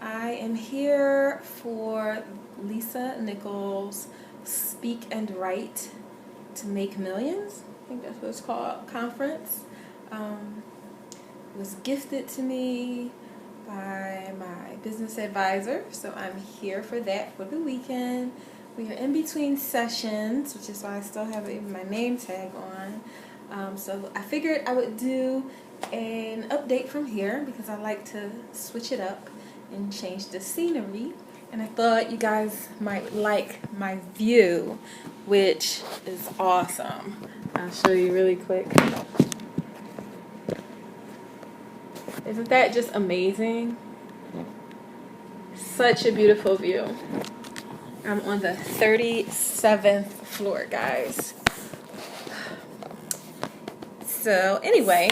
I am here for Lisa Nichols' Speak and Write to Make Millions. I think that's what it's called, conference. It was gifted to me by my business advisor, so I'm here for that for the weekend. We are in between sessions, which is why I still have my name tag on. So I figured I would do an update from here because I like to switch it up and change the scenery. And I thought you guys might like my view, which is awesome. I'll show you really quick. Isn't that just amazing? Such a beautiful view. I'm on the 37th floor, guys. So anyway,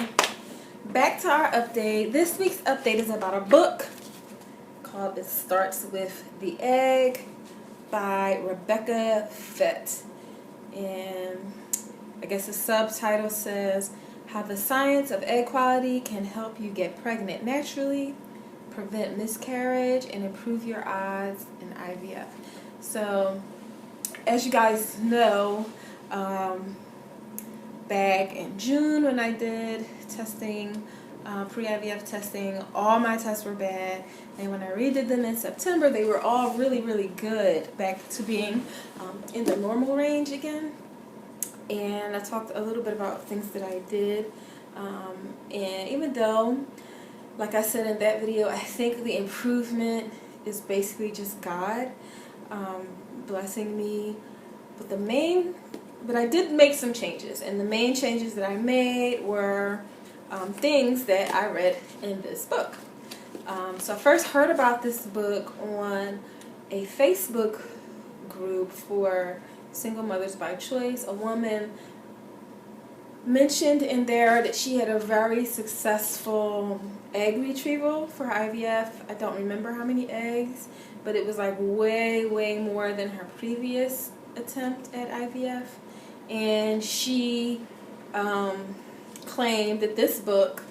back to our update. This week's update is about a book called It Starts With the Egg by Rebecca Fett. And I guess the subtitle says, How the Science of Egg Quality Can Help You Get Pregnant Naturally, Prevent Miscarriage, and Improve Your Odds in IVF. So, as you guys know, back in June when I did testing, pre-IVF testing, all my tests were bad. And when I redid them in September, they were all really, really good, back to being in the normal range again. And I talked a little bit about things that I did. And even though, like I said in that video, I think the improvement is basically just God blessing me. But I did make some changes. And the main changes that I made were things that I read in this book. So I first heard about this book on a Facebook group for single mothers by choice. A woman mentioned in there that she had a very successful egg retrieval for IVF. I don't remember how many eggs, but it was like way, way more than her previous attempt at IVF. And she claimed that this book,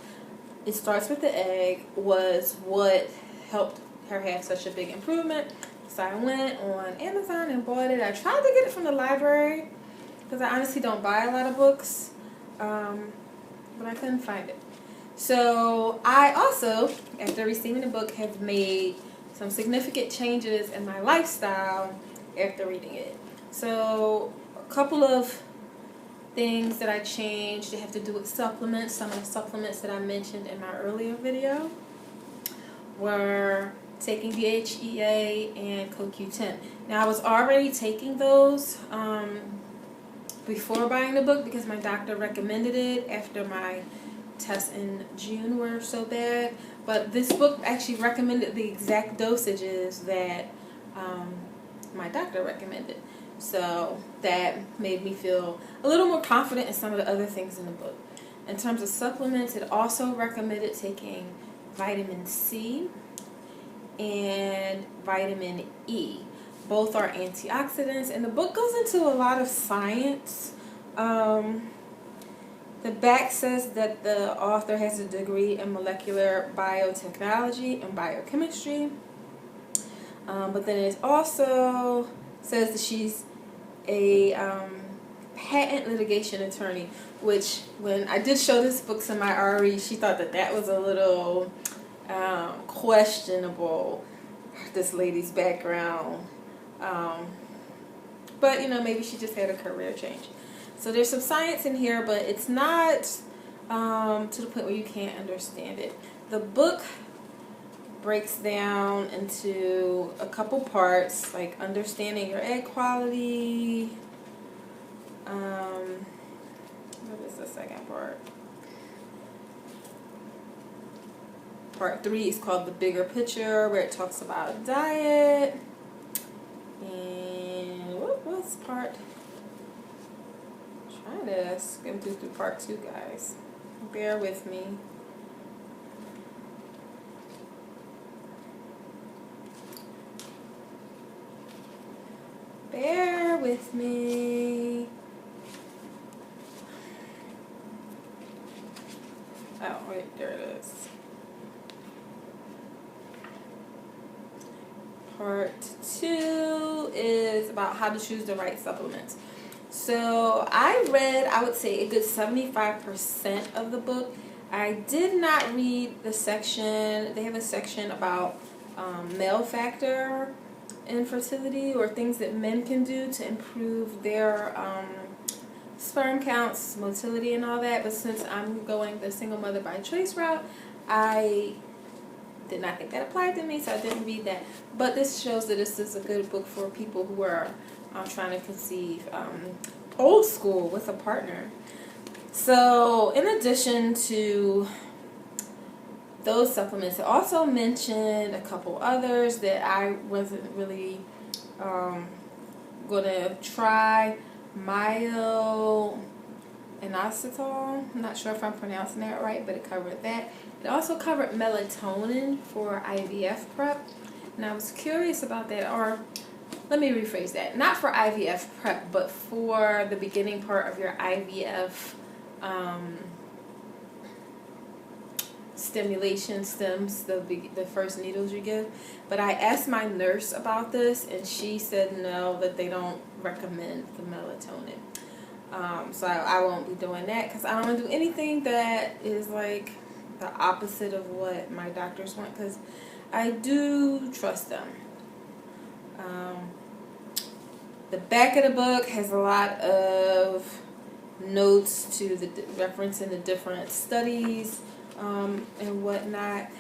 It Starts With the Egg, was what helped her have such a big improvement. So I went on Amazon and bought it. I tried to get it from the library because I honestly don't buy a lot of books, but I couldn't find it. So I also, after receiving the book, have made some significant changes in my lifestyle after reading it. So a couple of things that I changed that have to do with supplements. Some of the supplements that I mentioned in my earlier video were taking DHEA and CoQ10. Now I was already taking those before buying the book because my doctor recommended it after my tests in June were so bad. But this book actually recommended the exact dosages that my doctor recommended. So that made me feel a little more confident in some of the other things in the book. In terms of supplements, it also recommended taking vitamin C and vitamin E. Both are antioxidants, and the book goes into a lot of science. The back says that the author has a degree in molecular biotechnology and biochemistry. But then it also says that she's a patent litigation attorney, which when I did show this book to my RE, she thought that was a little questionable, this lady's background. But, maybe she just had a career change. So there's some science in here, but it's not to the point where you can't understand it. The book breaks down into a couple parts, like understanding your egg quality. What is the second part? Part 3 is called The Bigger Picture, where it talks about diet. And what was part? I'm trying to skim through part 2, guys. Bear with me. Bear with me. Oh, wait, there it is. part 2 is about how to choose the right supplements. So I read, I would say, a good 75% of the book. I did not read the section. They have a section about male factor infertility, or things that men can do to improve their sperm counts, motility, and all that. But since I'm going the single mother by choice route, I did not think that applied to me, so I didn't read that. But this shows that this is a good book for people who are trying to conceive old school with a partner. So in addition to those supplements, it also mentioned a couple others that I wasn't really going to try. Myoinositol, I'm not sure if I'm pronouncing that right, but it covered that. It also covered melatonin for IVF prep, and I was curious about that. Or let me rephrase that, not for IVF prep, but for the beginning part of your IVF stimulation stems, the first needles you give. But I asked my nurse about this, and she said no, that they don't recommend the melatonin. So I won't be doing that, because I don't want to do anything that is like the opposite of what my doctors want, because I do trust them. The back of the book has a lot of notes to the reference in the different studies and whatnot.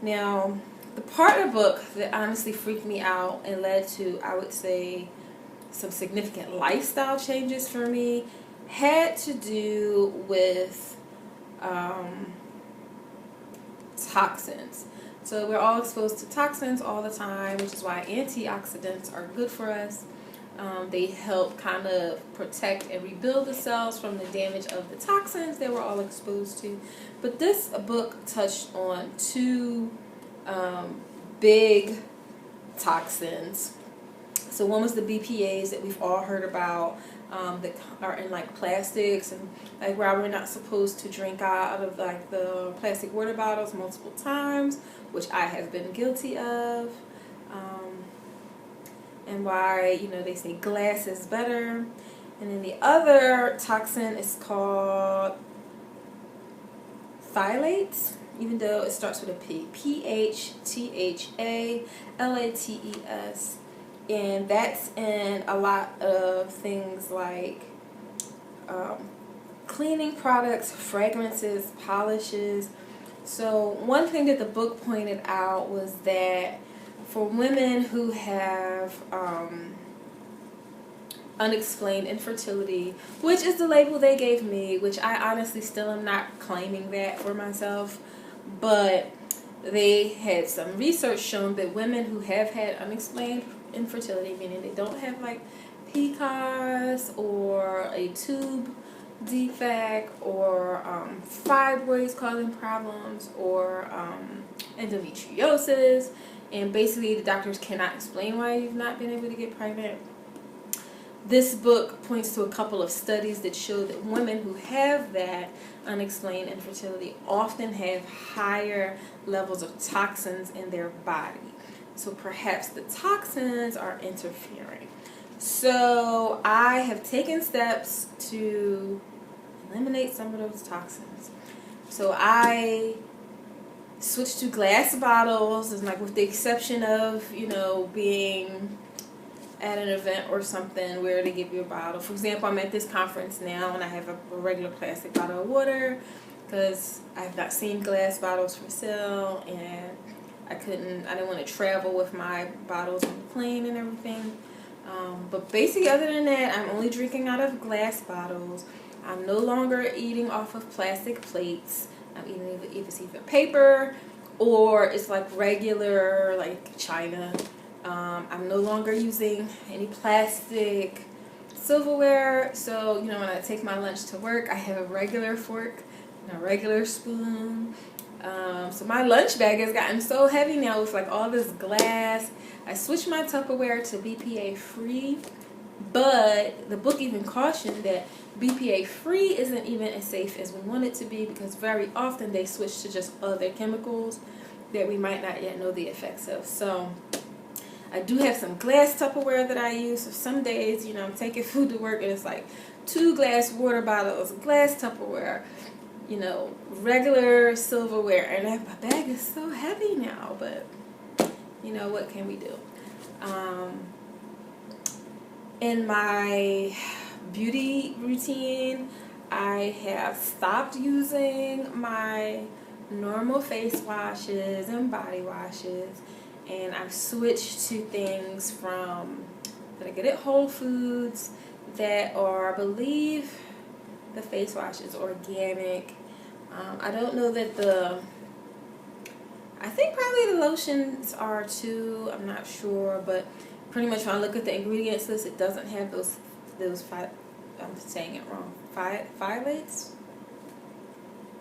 Now, the part of the book that honestly freaked me out and led to, I would say, some significant lifestyle changes for me had to do with toxins. So we're all exposed to toxins all the time, which is why antioxidants are good for us. They help kind of protect and rebuild the cells from the damage of the toxins that we're all exposed to. But this book touched on two big toxins. So one was the BPAs that we've all heard about, that are in like plastics, and like why we're not supposed to drink out of like the plastic water bottles multiple times, which I have been guilty of. And why, they say glass is better. And then the other toxin is called phthalates, even though it starts with a P. PHTHALATES. And that's in a lot of things like cleaning products, fragrances, polishes. So one thing that the book pointed out was that for women who have unexplained infertility, which is the label they gave me, which I honestly still am not claiming that for myself, but they had some research shown that women who have had unexplained infertility, meaning they don't have like PCOS or a tube defect or fibroids causing problems or endometriosis, and basically the doctors cannot explain why you've not been able to get pregnant. This book points to a couple of studies that show that women who have that unexplained infertility often have higher levels of toxins in their body. So perhaps the toxins are interfering. So I have taken steps to eliminate some of those toxins. So I switched to glass bottles, and like with the exception of, being at an event or something where they give you a bottle. For example, I'm at this conference now and I have a regular plastic bottle of water because I've not seen glass bottles for sale, and I didn't want to travel with my bottles on the plane and everything. But basically, other than that, I'm only drinking out of glass bottles. I'm no longer eating off of plastic plates. I'm eating either paper or it's like regular, like china. I'm no longer using any plastic silverware. So, when I take my lunch to work, I have a regular fork and a regular spoon. So my lunch bag has gotten so heavy now with like all this glass. I switched my Tupperware to BPA free, but the book even cautioned that BPA free isn't even as safe as we want it to be, because very often they switch to just other chemicals that we might not yet know the effects of. So I do have some glass Tupperware that I use. So some days, you know, I'm taking food to work and it's like 2 glass water bottles, glass Tupperware, you know, regular silverware. And my bag is so heavy now, but you know, what can we do? In my beauty routine, I have stopped using my normal face washes and body washes, and I've switched to things that I get at Whole Foods that are, I believe, the face wash is organic. I don't know that I think probably the lotions are too, I'm not sure, but pretty much when I look at the ingredients list, it doesn't have those I'm saying it wrong, phthalates?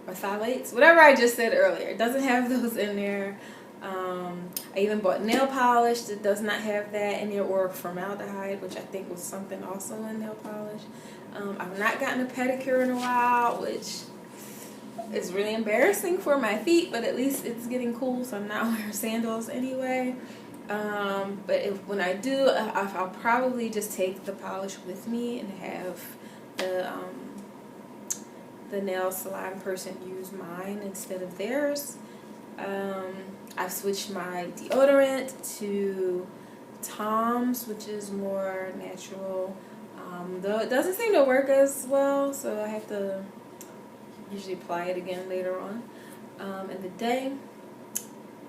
Or phthalates? Whatever I just said earlier. It doesn't have those in there. I even bought nail polish that does not have that in there, or formaldehyde, which I think was something also in nail polish. I've not gotten a pedicure in a while, which is really embarrassing for my feet, but at least it's getting cool, so I'm not wearing sandals anyway. But when I do, I'll probably just take the polish with me and have the nail salon person use mine instead of theirs. I've switched my deodorant to Tom's, which is more natural, though it doesn't seem to work as well, so I have to usually apply it again later on in the day.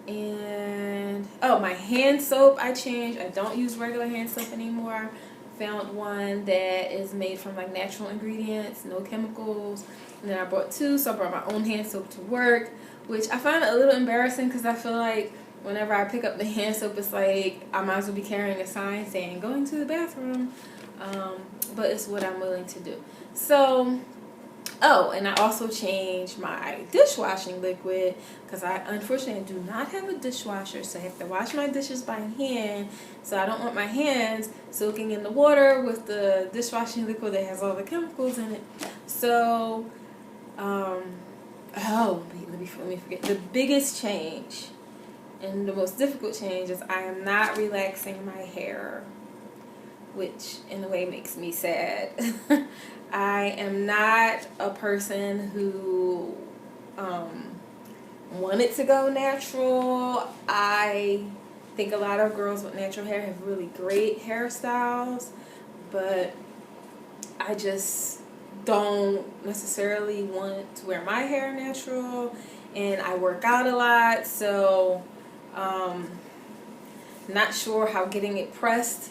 And my hand soap I changed. I don't use regular hand soap anymore. Found one that is made from like natural ingredients, no chemicals. And then I bought 2, so I brought my own hand soap to work, which I find a little embarrassing because I feel like whenever I pick up the hand soap, it's like I might as well be carrying a sign saying going to the bathroom. But it's what I'm willing to do. So, and I also changed my dishwashing liquid because I unfortunately do not have a dishwasher, so I have to wash my dishes by hand. So I don't want my hands soaking in the water with the dishwashing liquid that has all the chemicals in it. So, let me forget. The biggest change and the most difficult change is I am not relaxing my hair, which in a way makes me sad. I am not a person who wanted to go natural. I think a lot of girls with natural hair have really great hairstyles, but I just don't necessarily want to wear my hair natural, and I work out a lot, so not sure how getting it pressed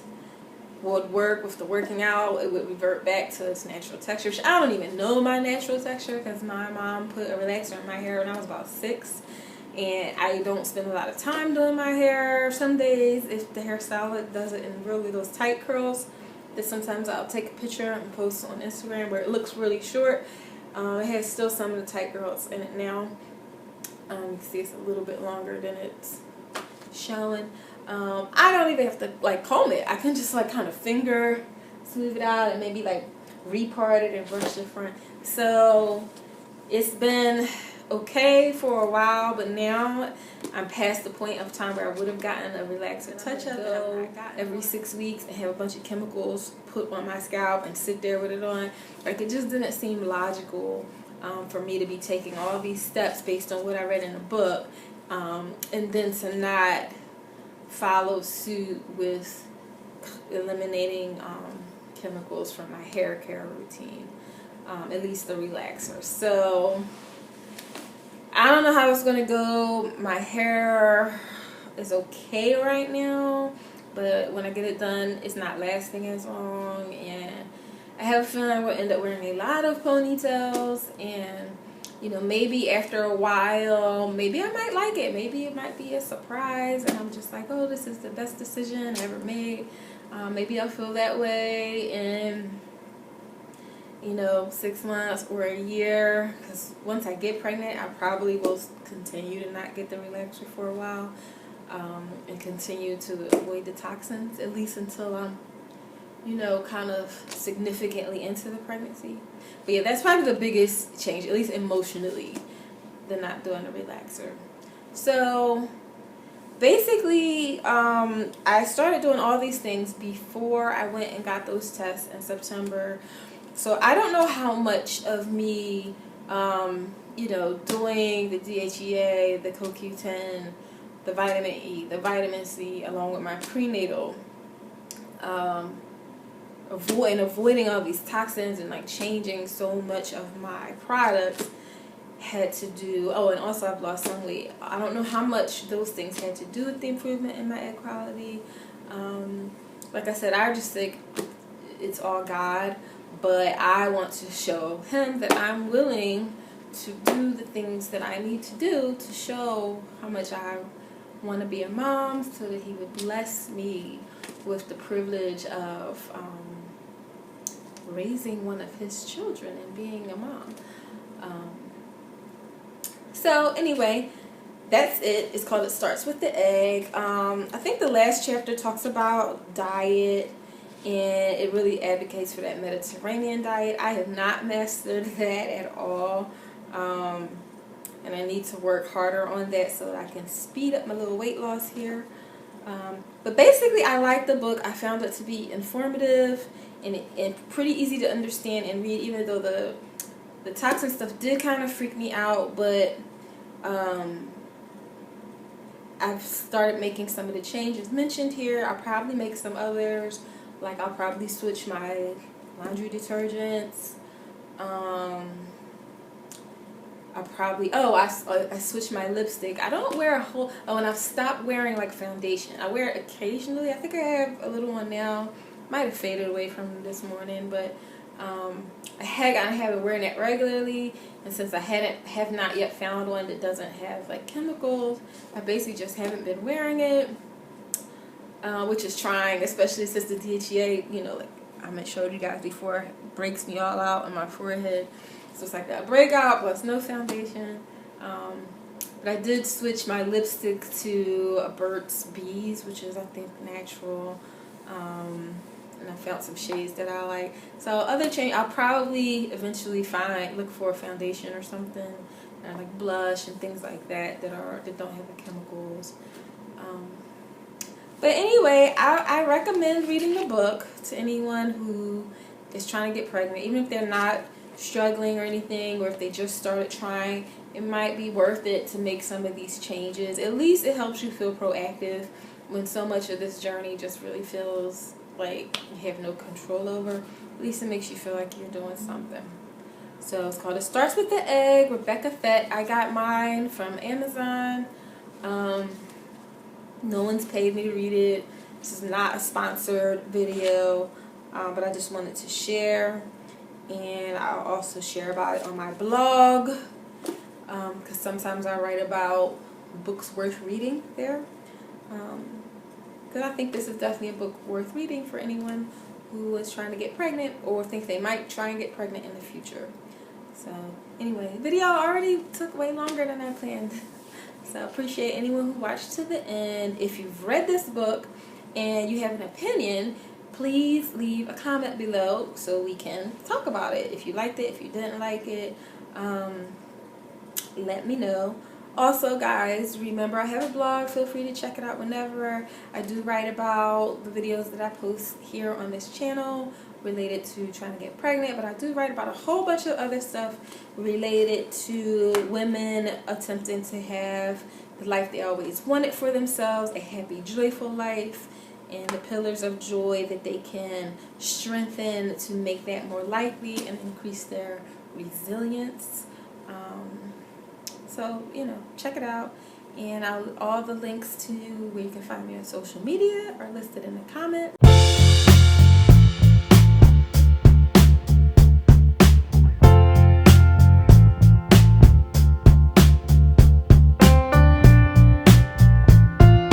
would work with the working out. It would revert back to its natural texture, which I don't even know my natural texture because my mom put a relaxer in my hair when I was about 6, and I don't spend a lot of time doing my hair. Some days, if the hairstylist does it in really those tight curls, that sometimes I'll take a picture and post on Instagram where it looks really short. It has still some of the tight curls in it now. You can see it's a little bit longer than it's showing. I don't even have to like comb it. I can just like kind of finger smooth it out and maybe like repart it and brush the front. So it's been okay for a while, but now I'm past the point of time where I would have gotten a relaxer touch-up every 6 weeks and have a bunch of chemicals put on my scalp and sit there with it on. Like, it just didn't seem logical for me to be taking all these steps based on what I read in the book, and then to not follow suit with eliminating chemicals from my hair care routine, at least the relaxer. So I don't know how it's going to go. My hair is okay right now, but when I get it done, it's not lasting as long, and I have a feeling I will end up wearing a lot of ponytails, and you know, maybe after a while, maybe I might like it. Maybe it might be a surprise, and I'm just like, oh, this is the best decision I ever made. Maybe I'll feel that way in, 6 months or a year, because once I get pregnant, I probably will continue to not get the relaxer for a while, and continue to avoid the toxins, at least until I'm, kind of significantly into the pregnancy. But yeah, that's probably the biggest change, at least emotionally, than not doing a relaxer. So basically, I started doing all these things before I went and got those tests in September. So I don't know how much of me, you know, doing the DHEA, the CoQ10, the vitamin E, the vitamin C, along with my prenatal, avoiding all these toxins and like changing so much of my products had to do. Oh, and also I've lost some weight. I don't know how much those things had to do with the improvement in my egg quality. Like I said, I just think it's all God, but I want to show him that I'm willing to do the things that I need to do to show how much I want to be a mom, so that he would bless me with the privilege of raising one of his children and being a mom. So anyway, that's it. It's called It Starts With the Egg. I think the last chapter talks about diet, and it really advocates for that Mediterranean diet. I have not mastered that at all, and I need to work harder on that so that I can speed up my little weight loss here. But basically, I like the book. I found it to be informative and pretty easy to understand and read, even though the toxin stuff did kind of freak me out, but I've started making some of the changes mentioned here. I'll probably make some others, like I'll probably switch my laundry detergents. I switched my lipstick. I don't wear a whole, and I've stopped wearing like foundation. I wear it occasionally. I think I have a little one now. Might have faded away from this morning, but I haven't wearing it regularly, and since I have not yet found one that doesn't have like chemicals, I basically just haven't been wearing it, which is trying, especially since the DHEA, you know, like I showed you guys before, breaks me all out on my forehead. So it's like that breakout plus no foundation. But I did switch my lipstick to Burt's Bees, which is, I think, natural. And I found some shades that I like. So other change, I'll probably eventually look for a foundation or something, like blush and things like that that don't have the chemicals. But anyway, I recommend reading the book to anyone who is trying to get pregnant, even if they're not struggling or anything, or if they just started trying. It might be worth it to make some of these changes. At least it helps you feel proactive when so much of this journey just really feels like you have no control over. At least it makes you feel like you're doing something. So it's called It Starts With the Egg, Rebecca Fett. I got mine from Amazon. No one's paid me to read it. This is not a sponsored video, but I just wanted to share. And I'll also share about it on my blog, because sometimes I write about books worth reading there. Because I think this is definitely a book worth reading for anyone who is trying to get pregnant or thinks they might try and get pregnant in the future. So anyway, the video already took way longer than I planned. So I appreciate anyone who watched to the end. If you've read this book and you have an opinion, please leave a comment below so we can talk about it. If you liked it, if you didn't like it, let me know. Also, guys, remember I have a blog. Feel free to check it out whenever. I do write about the videos that I post here on this channel related to trying to get pregnant, but I do write about a whole bunch of other stuff related to women attempting to have the life they always wanted for themselves, a happy, joyful life, and the pillars of joy that they can strengthen to make that more likely and increase their resilience. So, you know, check it out. And all the links to where you can find me on social media are listed in the comments.